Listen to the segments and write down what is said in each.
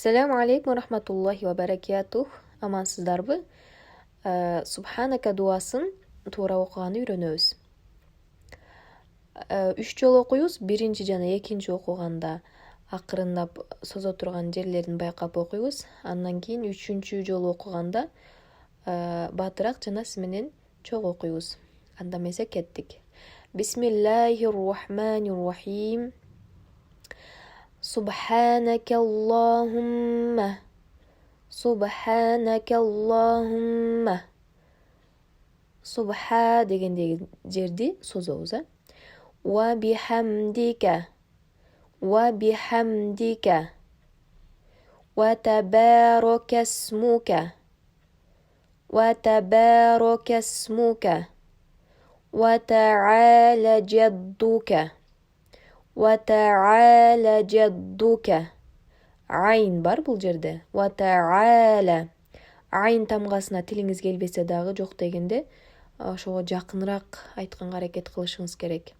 Ассаламу алейкум рахматуллахи ва баракатух. Амансыздарбы? Субханака дуасын туура окуганы үйрөнөбүз. 3 жолу окуйбуз. Биринчи жана экинчи окуганда акырындап созо турган жерлерин байкап окуйбуз. Андан кийин 3-чү жолу окуганда батыраак жана сиз менен чогуу окуйбуз. Анда эмесе кеттик. Бисмиллахир-рахманир-рахим. Subhanakallahumma. Subhanakallahumma. Subha дегендеги жерди созобуз, Wa bihamdika. Wa bihamdika. Wa tabarakasmuka. Wa tabarakasmuka. Wa ta'ala jadduka. Wa ta'ala jadduka. Айн бар бул жерде. Wa ta'ala. Айн тамгасына тилиңиз келбесе дагы жок дегенде ошого жакыныраак айтканга аракет кылышыңыз керек.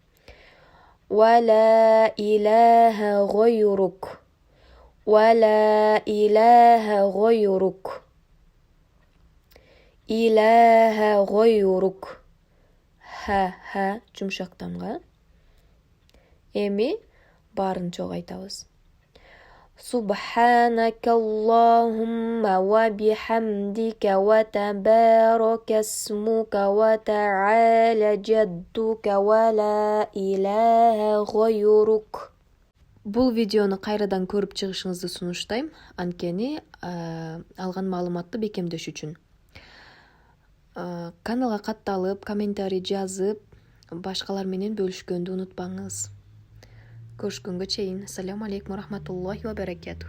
Wa la ilaha ghayruk. Wa la ilaha ghayruk. Ilaha ghayruk. Ha жумшак тамга. Эми баарын чогуу айтабыз. Subhanakallahumma wa bihamdika wa tabarakasmuka wa ta'ala jadduka wa la ilaha ghayruk. Бул видеону кайрадан көрүп чыгышыңызды сунуштайм, анткени алган маалыматты бекемдеш үчүн. Каналга катталып, комментарий жазып, башкалар менен бөлүшкөндү унутпаңыз. Көрүшкөнгө чейин. Ассаламу алейкум рахматуллахи ва баракатух.